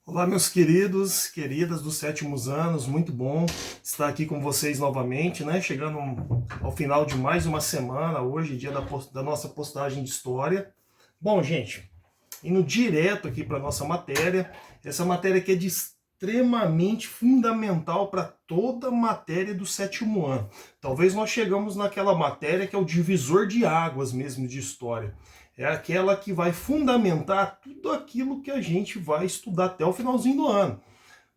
Olá, meus queridos, queridas dos sétimos anos, muito bom estar aqui com vocês novamente, né? Chegando ao final de mais uma semana, hoje, dia da nossa postagem de história. Bom, gente, indo direto aqui para a nossa matéria, essa matéria aqui é de extremamente fundamental para toda matéria do sétimo ano. Talvez nós chegamos naquela matéria que é o divisor de águas mesmo de história. É aquela que vai fundamentar tudo aquilo que a gente vai estudar até o finalzinho do ano.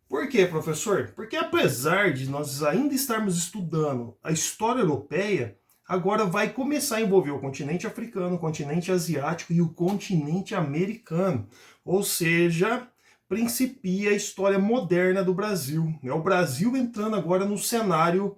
Por quê, professor? Porque apesar de nós ainda estarmos estudando a história europeia, agora vai começar a envolver o continente africano, o continente asiático e o continente americano. Ou seja, principia a história moderna do Brasil. O Brasil entrando agora no cenário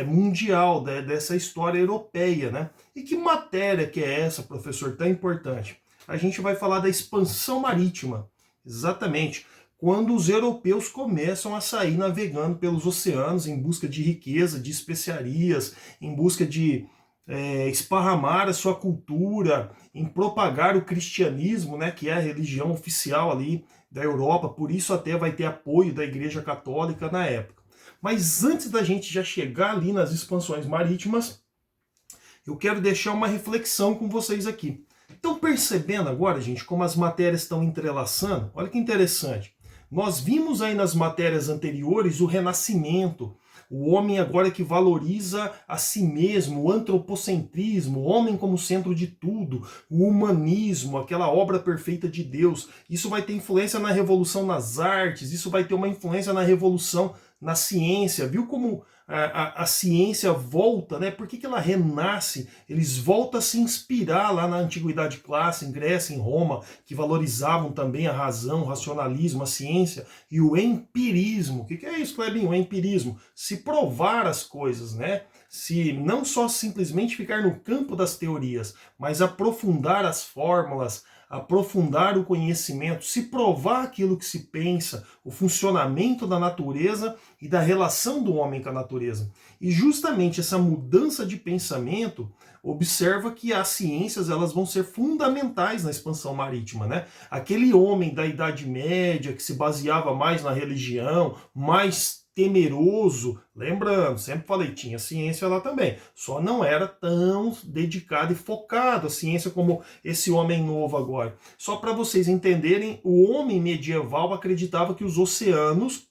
mundial dessa história europeia, né? E que matéria que é essa, professor, tão importante? A gente vai falar da expansão marítima. Exatamente. Quando os europeus começam a sair navegando pelos oceanos em busca de riqueza, de especiarias, em busca de esparramar a sua cultura, em propagar o cristianismo, né, que é a religião oficial ali da Europa, por isso até vai ter apoio da Igreja Católica na época. Mas antes da gente já chegar ali nas expansões marítimas, eu quero deixar uma reflexão com vocês aqui. Estão percebendo agora, gente, como as matérias estão entrelaçando? Olha que interessante. Nós vimos aí nas matérias anteriores o renascimento, o homem agora que valoriza a si mesmo, o antropocentrismo, o homem como centro de tudo, o humanismo, aquela obra perfeita de Deus. Isso vai ter influência na revolução nas artes, isso vai ter uma influência na revolução na ciência. Viu como a ciência volta, né? Por que ela renasce? Eles voltam a se inspirar lá na Antiguidade Clássica, em Grécia, em Roma, que valorizavam também a razão, o racionalismo, a ciência e o empirismo. O que é isso, Clebinho? O empirismo. Se provar as coisas, né? Se não só simplesmente ficar no campo das teorias, mas aprofundar as fórmulas, aprofundar o conhecimento, se provar aquilo que se pensa, o funcionamento da natureza e da relação do homem com a natureza. E justamente essa mudança de pensamento observa que as ciências elas vão ser fundamentais na expansão marítima, né? Aquele homem da Idade Média que se baseava mais na religião, mais temeroso, lembrando, sempre falei, tinha ciência lá também, só não era tão dedicado e focado a ciência como esse homem novo agora. Só para vocês entenderem, o homem medieval acreditava que os oceanos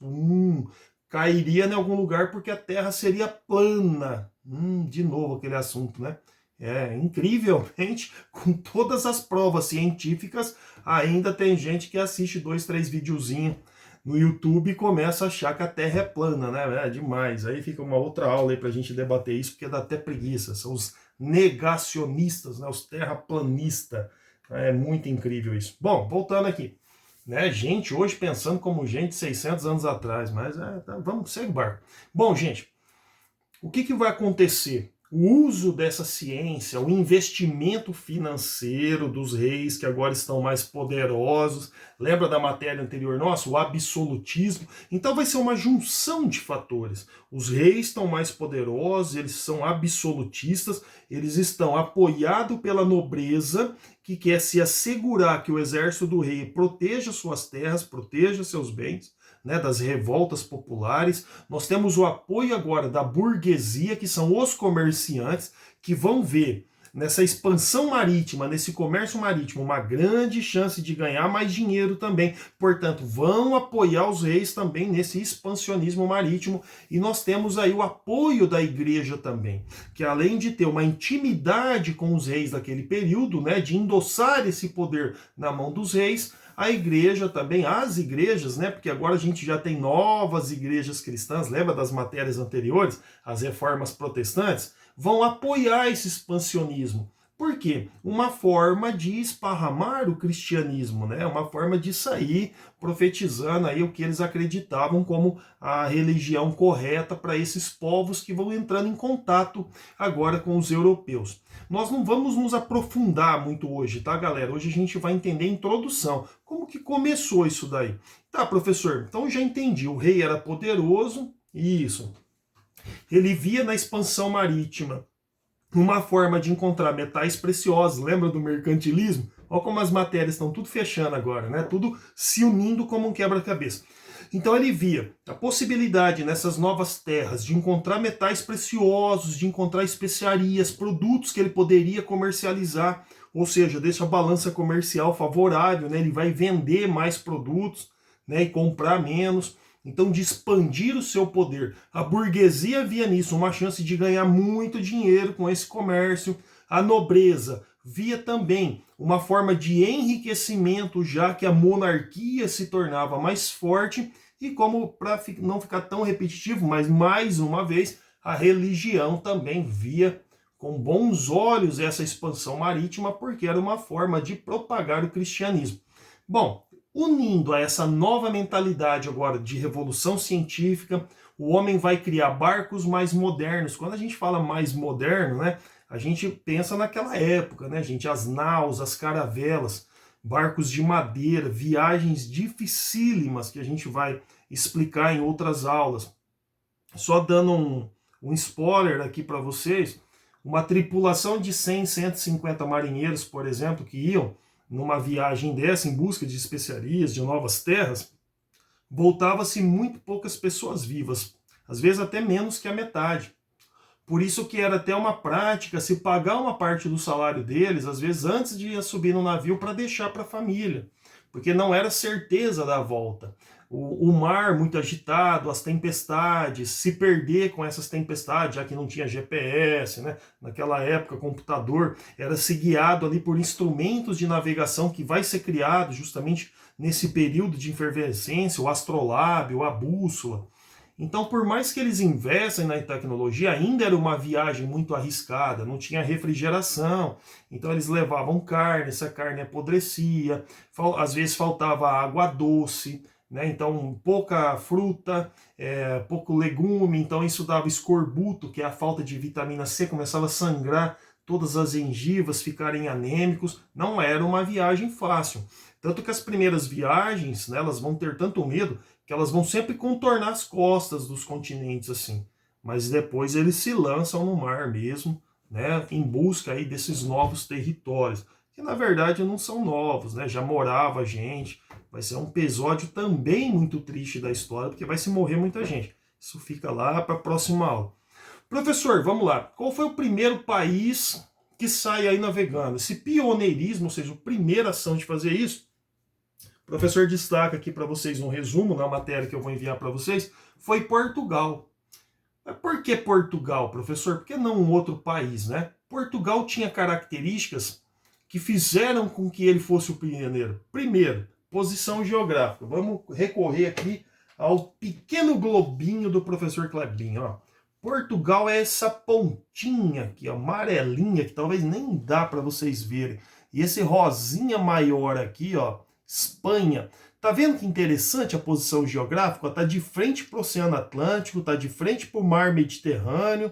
cairia em algum lugar porque a Terra seria plana. De novo aquele assunto, né? Incrivelmente, com todas as provas científicas, ainda tem gente que assiste 2, 3 videozinhos no YouTube e começa a achar que a Terra é plana, né? É demais. Aí fica uma outra aula aí pra gente debater isso, porque dá até preguiça. São os negacionistas, né? Os terraplanistas. É muito incrível isso. Bom, voltando aqui. Né, gente hoje pensando como gente 600 anos atrás, mas vamos, segue o barco. Bom, gente, o que vai acontecer? O uso dessa ciência, o investimento financeiro dos reis que agora estão mais poderosos, lembra da matéria anterior nossa, o absolutismo? Então vai ser uma junção de fatores. Os reis estão mais poderosos, eles são absolutistas, eles estão apoiados pela nobreza, que quer se assegurar que o exército do rei proteja suas terras, proteja seus bens, né, das revoltas populares. Nós temos o apoio agora da burguesia, que são os comerciantes, que vão ver nessa expansão marítima, nesse comércio marítimo, uma grande chance de ganhar mais dinheiro também. Portanto, vão apoiar os reis também nesse expansionismo marítimo. E nós temos aí o apoio da igreja também, que além de ter uma intimidade com os reis daquele período, né, de endossar esse poder na mão dos reis, a igreja também, as igrejas, né? Porque agora a gente já tem novas igrejas cristãs, lembra das matérias anteriores, as reformas protestantes, vão apoiar esse expansionismo. Por quê? Uma forma de esparramar o cristianismo, né? Uma forma de sair profetizando aí o que eles acreditavam como a religião correta para esses povos que vão entrando em contato agora com os europeus. Nós não vamos nos aprofundar muito hoje, tá, galera? Hoje a gente vai entender a introdução. Como que começou isso daí? Tá, professor, então já entendi. O rei era poderoso, isso. Ele via na expansão marítima uma forma de encontrar metais preciosos. Lembra do mercantilismo? Olha como as matérias estão tudo fechando agora, né? Tudo se unindo como um quebra-cabeça. Então ele via a possibilidade nessas novas terras de encontrar metais preciosos, de encontrar especiarias, produtos que ele poderia comercializar, ou seja, deixa a balança comercial favorável, né? Ele vai vender mais produtos, né? E comprar menos. Então, de expandir o seu poder. A burguesia via nisso uma chance de ganhar muito dinheiro com esse comércio. A nobreza via também uma forma de enriquecimento, já que a monarquia se tornava mais forte, e como para não ficar tão repetitivo, mas mais uma vez, a religião também via com bons olhos essa expansão marítima, porque era uma forma de propagar o cristianismo. Bom, unindo a essa nova mentalidade agora de revolução científica, o homem vai criar barcos mais modernos. Quando a gente fala mais moderno, né, a gente pensa naquela época, né, gente? As naus, as caravelas, barcos de madeira, viagens dificílimas que a gente vai explicar em outras aulas. Só dando um spoiler aqui para vocês, uma tripulação de 100, 150 marinheiros, por exemplo, que iam numa viagem dessa em busca de especiarias, de novas terras, voltava-se muito poucas pessoas vivas, às vezes até menos que a metade. Por isso que era até uma prática se pagar uma parte do salário deles, às vezes antes de subir no navio para deixar para a família, porque não era certeza da volta. O mar muito agitado, as tempestades, se perder com essas tempestades, já que não tinha GPS, né? Naquela época computador, era se guiado ali por instrumentos de navegação que vai ser criado justamente nesse período de efervescência, o astrolábio, a bússola. Então, por mais que eles investem na tecnologia, ainda era uma viagem muito arriscada, não tinha refrigeração, então eles levavam carne, essa carne apodrecia, às vezes faltava água doce, né? Então pouca fruta, pouco legume, então isso dava escorbuto, que é a falta de vitamina C, começava a sangrar, todas as gengivas ficarem anêmicos, não era uma viagem fácil. Tanto que as primeiras viagens, né, elas vão ter tanto medo que elas vão sempre contornar as costas dos continentes assim. Mas depois eles se lançam no mar mesmo, né, em busca aí desses novos territórios, que na verdade não são novos, né, já morava gente. Vai ser um episódio também muito triste da história, porque vai se morrer muita gente. Isso fica lá para a próxima aula. Professor, vamos lá. Qual foi o primeiro país que sai aí navegando? Esse pioneirismo, ou seja, a primeira ação de fazer isso, o professor destaca aqui para vocês um resumo na matéria que eu vou enviar para vocês, foi Portugal. Mas por que Portugal, professor? Por que não um outro país, né? Portugal tinha características que fizeram com que ele fosse o pioneiro. Primeiro, posição geográfica. Vamos recorrer aqui ao pequeno globinho do professor Klebin. Ó. Portugal é essa pontinha aqui, amarelinha, que talvez nem dá para vocês verem. E esse rosinha maior aqui, ó, Espanha. Tá vendo que interessante a posição geográfica? Tá de frente para o Oceano Atlântico, tá de frente para o Mar Mediterrâneo,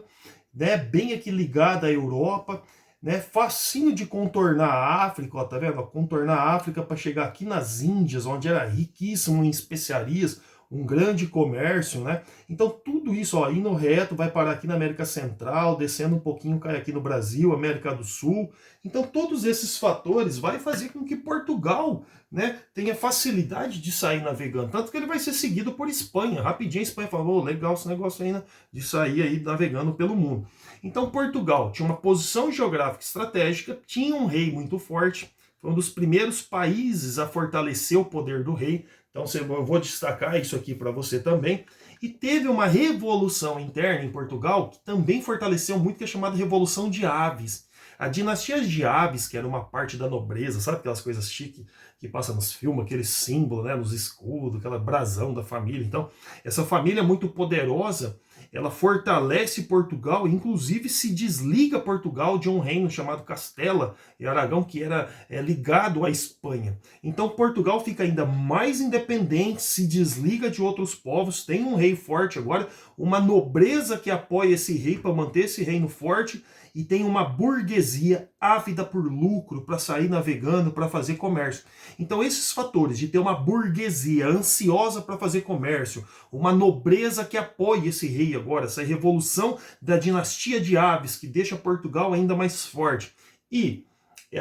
né? Bem aqui ligada à Europa, né? Facinho de contornar a África, ó, tá vendo? Contornar a África para chegar aqui nas Índias, onde era riquíssimo em especiarias, um grande comércio, né? Então tudo isso, ó, indo reto, vai parar aqui na América Central, descendo um pouquinho, cai aqui no Brasil, América do Sul. Então todos esses fatores vai fazer com que Portugal, né, tenha facilidade de sair navegando, tanto que ele vai ser seguido por Espanha. Rapidinho a Espanha falou, legal esse negócio aí, né, de sair aí navegando pelo mundo. Então Portugal tinha uma posição geográfica estratégica, tinha um rei muito forte, foi um dos primeiros países a fortalecer o poder do rei. Então eu vou destacar isso aqui para você também. E teve uma revolução interna em Portugal que também fortaleceu muito, que é chamada Revolução de Aves. A dinastia de Aves, que era uma parte da nobreza, sabe aquelas coisas chiques que passa nos filmes, aquele símbolo, né, nos escudos, aquela brasão da família. Então, essa família muito poderosa, ela fortalece Portugal, inclusive se desliga Portugal de um reino chamado Castela e Aragão, que era ligado à Espanha. Então Portugal fica ainda mais independente, se desliga de outros povos, tem um rei forte agora, uma nobreza que apoia esse rei para manter esse reino forte, e tem uma burguesia ávida por lucro para sair navegando, para fazer comércio. Então esses fatores de ter uma burguesia ansiosa para fazer comércio, uma nobreza que apoia esse rei agora, essa revolução da dinastia de Aves que deixa Portugal ainda mais forte, e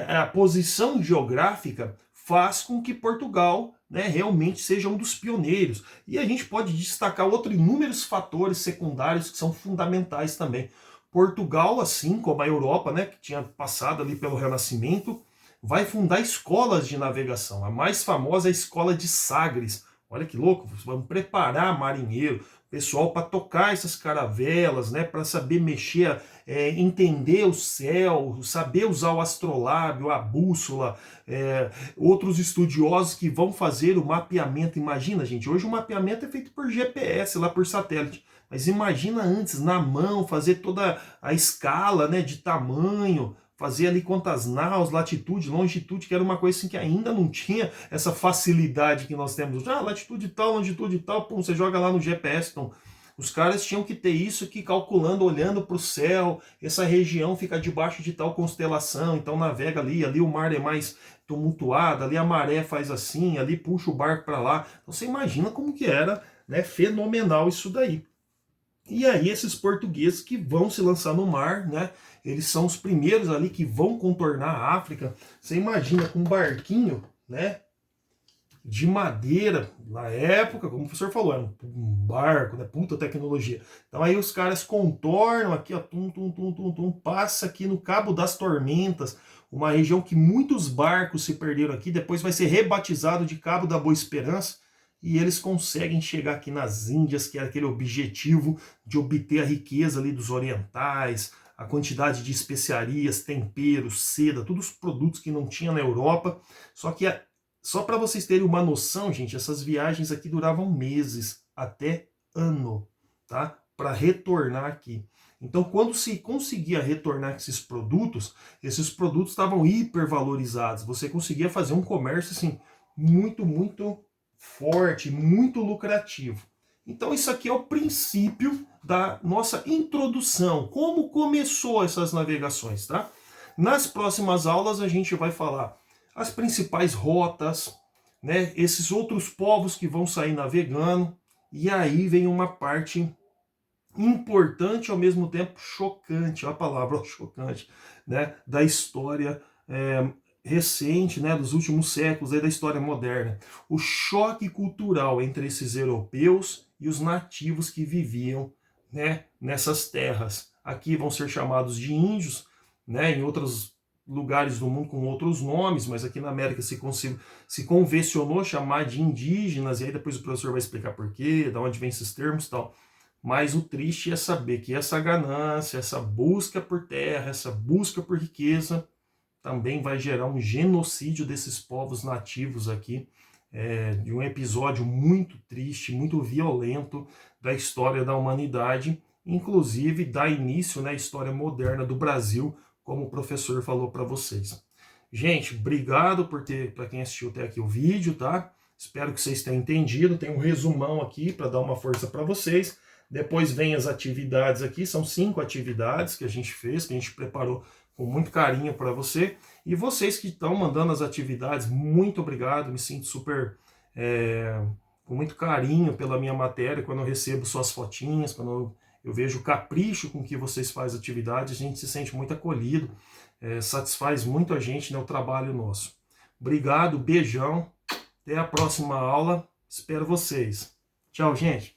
a posição geográfica faz com que Portugal, né, realmente seja um dos pioneiros. E a gente pode destacar inúmeros fatores secundários que são fundamentais também. Portugal, assim como a Europa, né, que tinha passado ali pelo Renascimento, vai fundar escolas de navegação. A mais famosa é a Escola de Sagres. Olha que louco, vamos preparar marinheiro, pessoal para tocar essas caravelas, né, para saber mexer, entender o céu, saber usar o astrolábio, a bússola, outros estudiosos que vão fazer o mapeamento. Imagina, gente, hoje o mapeamento é feito por GPS, lá por satélite. Mas imagina antes, na mão, fazer toda a escala, né, de tamanho, fazer ali quantas naus, latitude, longitude, que era uma coisa assim que ainda não tinha essa facilidade que nós temos. Latitude tal, longitude tal, pum, você joga lá no GPS. Então, os caras tinham que ter isso aqui calculando, olhando para o céu, essa região fica debaixo de tal constelação, então navega ali o mar é mais tumultuado, ali a maré faz assim, ali puxa o barco para lá. Então você imagina como que era, né, fenomenal isso daí. E aí esses portugueses que vão se lançar no mar, né? Eles são os primeiros ali que vão contornar a África. Você imagina com um barquinho, né? De madeira, na época, como o professor falou, era um barco, né? Puta tecnologia. Então aí os caras contornam aqui, ó, passa aqui no Cabo das Tormentas, uma região que muitos barcos se perderam aqui, depois vai ser rebatizado de Cabo da Boa Esperança, e eles conseguem chegar aqui nas Índias, que era aquele objetivo de obter a riqueza ali dos orientais, a quantidade de especiarias, temperos, seda, todos os produtos que não tinha na Europa. Só que, só para vocês terem uma noção, gente, essas viagens aqui duravam meses, até ano, tá? Para retornar aqui. Então, quando se conseguia retornar esses produtos estavam hipervalorizados. Você conseguia fazer um comércio assim, muito, muito forte, muito lucrativo. Então isso aqui é o princípio da nossa introdução, como começou essas navegações, tá? Nas próximas aulas a gente vai falar as principais rotas, né? Esses outros povos que vão sair navegando, e aí vem uma parte importante ao mesmo tempo chocante, a palavra chocante, né? Da história recente, né, dos últimos séculos, da história moderna, o choque cultural entre esses europeus e os nativos que viviam, né, nessas terras. Aqui vão ser chamados de índios, né, em outros lugares do mundo com outros nomes, mas aqui na América se convencionou chamar de indígenas, e aí depois o professor vai explicar por quê, de onde vem esses termos e tal. Mas o triste é saber que essa ganância, essa busca por terra, essa busca por riqueza, também vai gerar um genocídio desses povos nativos aqui, de um episódio muito triste, muito violento da história da humanidade, inclusive dá início, né, à história moderna do Brasil, como o professor falou para vocês. Gente, obrigado para quem assistiu até aqui o vídeo, tá? Espero que vocês tenham entendido. Tem um resumão aqui para dar uma força para vocês. Depois vem as atividades aqui, são 5 atividades que a gente fez, que a gente preparou com muito carinho para você. E vocês que estão mandando as atividades, muito obrigado, me sinto super com muito carinho pela minha matéria, quando eu recebo suas fotinhas, quando eu vejo o capricho com que vocês fazem atividade, a gente se sente muito acolhido, satisfaz muito a gente, né, o trabalho nosso. Obrigado, beijão, até a próxima aula, espero vocês. Tchau, gente.